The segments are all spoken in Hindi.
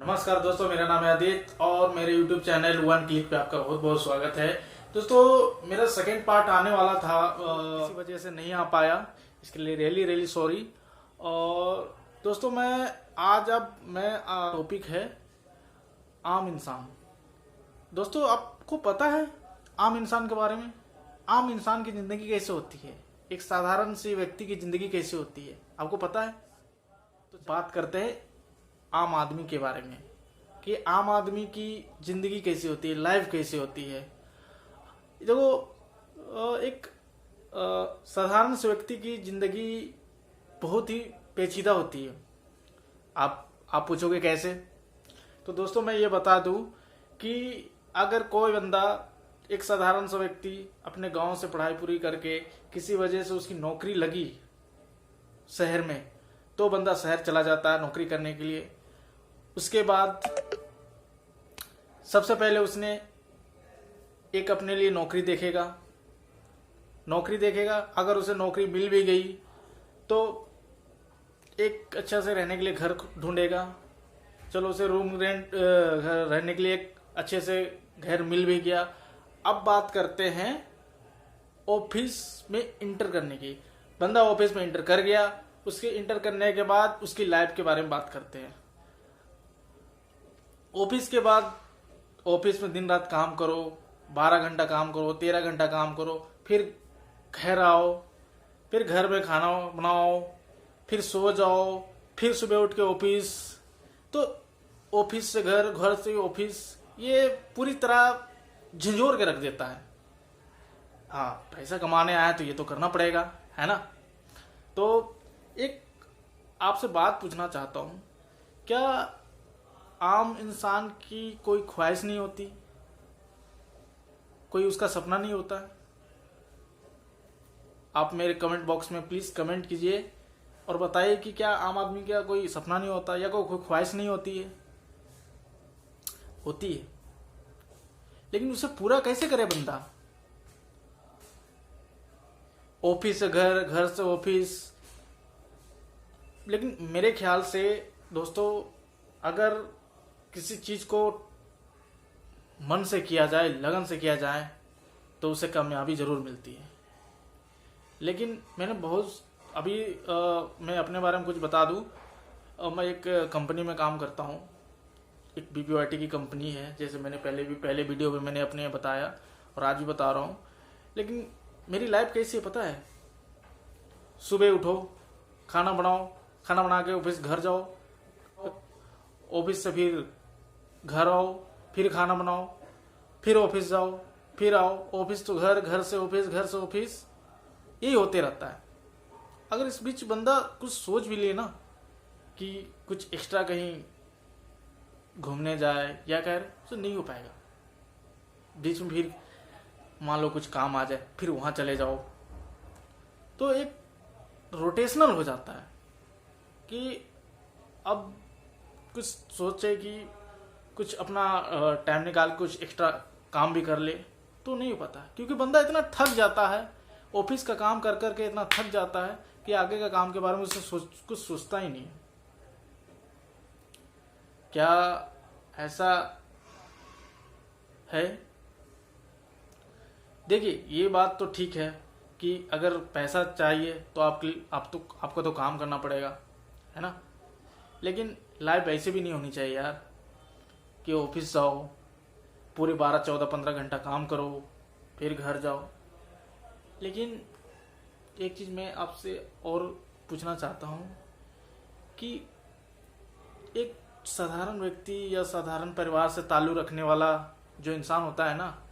नमस्कार दोस्तों, मेरा नाम है आदित्य और मेरे YouTube चैनल वन क्लिक पे आपका बहुत बहुत स्वागत है। दोस्तों, मेरा सेकेंड पार्ट आने वाला था, किसी वजह से नहीं आ पाया, इसके लिए रियली सॉरी। और दोस्तों, मैं टॉपिक है आम इंसान। दोस्तों, आपको पता है आम इंसान के बारे में? आम इंसान की जिंदगी कैसे होती है, एक साधारण सी व्यक्ति की जिंदगी कैसे होती है, आपको पता है? तो बात करते हैं आम आदमी के बारे में कि आम आदमी की जिंदगी कैसी होती है, लाइफ कैसी होती है। देखो, एक साधारण से व्यक्ति की जिंदगी बहुत ही पेचीदा होती है। आप पूछोगे कैसे? तो दोस्तों, मैं ये बता दूं कि अगर कोई बंदा, एक साधारण सा व्यक्ति अपने गांव से पढ़ाई पूरी करके किसी वजह से उसकी नौकरी लगी शहर में, तो बंदा शहर चला जाता है नौकरी करने के लिए। उसके बाद सबसे पहले उसने एक अपने लिए नौकरी देखेगा। अगर उसे नौकरी मिल भी गई तो एक अच्छा से रहने के लिए घर ढूंढेगा। चलो, उसे रूम रेंट रहने के लिए एक अच्छे से घर मिल भी गया। अब बात करते हैं ऑफिस में इंटर करने की। बंदा ऑफिस में इंटर कर गया, उसके इंटर करने के बाद उसकी लाइफ के बारे में बात करते हैं। ऑफिस के बाद ऑफिस में दिन रात काम करो, 12 घंटा काम करो, 13 घंटा काम करो, फिर घर आओ, फिर घर में खाना बनाओ, फिर सो जाओ, फिर सुबह उठ के ऑफिस। तो ऑफिस से घर, घर से ऑफिस, ये पूरी तरह झंझोर के रख देता है। हाँ, पैसा कमाने आया तो ये तो करना पड़ेगा, है ना? तो एक आपसे बात पूछना चाहता हूं, क्या आम इंसान की कोई ख्वाहिश नहीं होती? कोई उसका सपना नहीं होता है? आप मेरे कमेंट बॉक्स में प्लीज कमेंट कीजिए और बताइए कि क्या आम आदमी का कोई सपना नहीं होता या कोई ख्वाहिश नहीं होती है? होती है, लेकिन उसे पूरा कैसे करे बंदा? ऑफिस से घर, घर से ऑफिस। लेकिन मेरे ख्याल से दोस्तों, अगर किसी चीज को मन से किया जाए, लगन से किया जाए, तो उसे कामयाबी जरूर मिलती है। लेकिन मैंने मैं अपने बारे में कुछ बता दूं। मैं एक कंपनी में काम करता हूं, एक BPOIT की कंपनी है, जैसे मैंने पहले वीडियो में मैंने अपने बताया और आज भी बता रहा हूं। लेकिन मेरी लाइफ कैसी है पता है? सुबह उठो, खाना बनाओ, खाना बना के ऑफिस घर जाओ, ऑफिस से फिर घर आओ, फिर खाना बनाओ, फिर ऑफिस जाओ, फिर आओ, ऑफिस तो घर, घर से ऑफिस, घर से ऑफिस, यही होते रहता है। अगर इस बीच बंदा कुछ सोच भी ले ना कि कुछ एक्स्ट्रा कहीं घूमने जाए या तो नहीं हो पाएगा। बीच में फिर मान लो कुछ काम आ जाए, फिर वहां चले जाओ, तो एक रोटेशनल हो जाता है कि अब कुछ सोचे कि कुछ अपना टाइम निकाल के कुछ एक्स्ट्रा काम भी कर ले, तो नहीं हो पाता। क्योंकि बंदा इतना थक जाता है, ऑफिस का काम कर करके इतना थक जाता है कि आगे का काम के बारे में उसे कुछ सोचता ही नहीं। क्या ऐसा है? देखिए, ये बात तो ठीक है कि अगर पैसा चाहिए तो आपको तो काम करना पड़ेगा, है ना? लेकिन लाइफ ऐसे भी नहीं होनी चाहिए यार कि ऑफिस जाओ, पूरे 12, 14, 15 घंटा काम करो, फिर घर जाओ। लेकिन एक चीज़ मैं आपसे और पूछना चाहता हूँ कि एक साधारण व्यक्ति या साधारण परिवार से ताल्लुक़ रखने वाला जो इंसान होता है ना,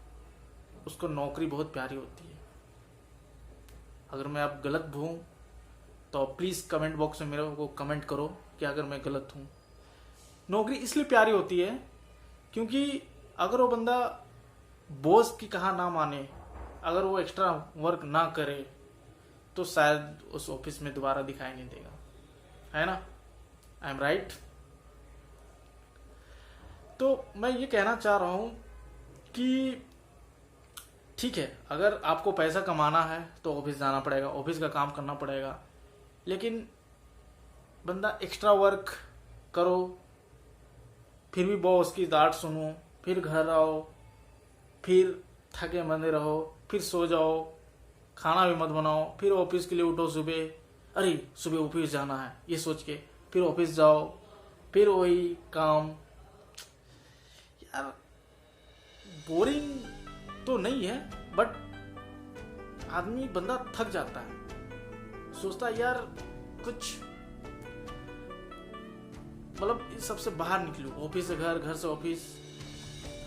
उसको नौकरी बहुत प्यारी होती है। अगर मैं आप गलत हूँ तो प्लीज़ कमेंट बॉक्स में मेरे को कमेंट करो कि अगर मैं गलत हूँ। नौकरी इसलिए प्यारी होती है क्योंकि अगर वो बंदा बॉस की कहा ना माने, अगर वो एक्स्ट्रा वर्क ना करे, तो शायद उस ऑफिस में दोबारा दिखाई नहीं देगा, है ना? I am right? तो मैं ये कहना चाह रहा हूँ कि ठीक है, अगर आपको पैसा कमाना है तो ऑफिस जाना पड़ेगा, ऑफिस का काम करना पड़ेगा। लेकिन बंदा एक्स्ट्रा वर्क करो, फिर भी बॉस की डांट सुनो, फिर घर आओ, फिर थके मंदे रहो, फिर सो जाओ, खाना भी मत बनाओ, फिर ऑफिस के लिए उठो सुबह, अरे सुबह ऑफिस जाना है ये सोच के, फिर ऑफिस जाओ, फिर वही काम। यार बोरिंग तो नहीं है, बट आदमी बंदा थक जाता है, सोचता है यार कुछ मतलब इस सबसे बाहर निकलूं, ऑफिस से घर, घर से ऑफिस,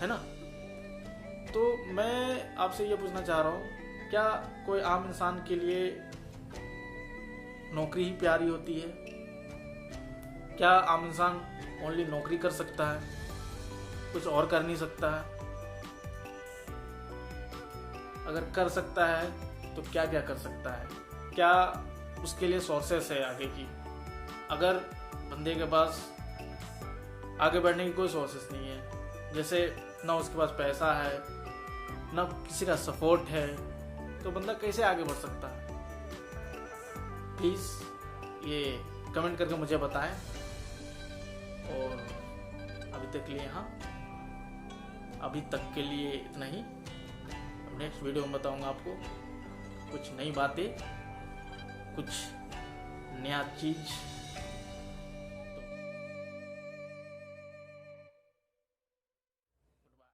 है ना। तो मैं आपसे ये पूछना चाह रहा हूँ, क्या कोई आम इंसान के लिए नौकरी ही प्यारी होती है? क्या आम इंसान ओनली नौकरी कर सकता है, कुछ और कर नहीं सकता है? अगर कर सकता है तो क्या क्या कर सकता है? क्या उसके लिए सोर्सेस है आगे की? अगर बंदे के पास आगे बढ़ने की कोई सोर्सेस नहीं है, जैसे ना उसके पास पैसा है, ना किसी का सपोर्ट है, तो बंदा कैसे आगे बढ़ सकता है? प्लीज़ ये कमेंट करके मुझे बताएं। और अभी तक के लिए इतना ही। नेक्स्ट वीडियो में बताऊंगा आपको कुछ नई बातें, कुछ नया चीज़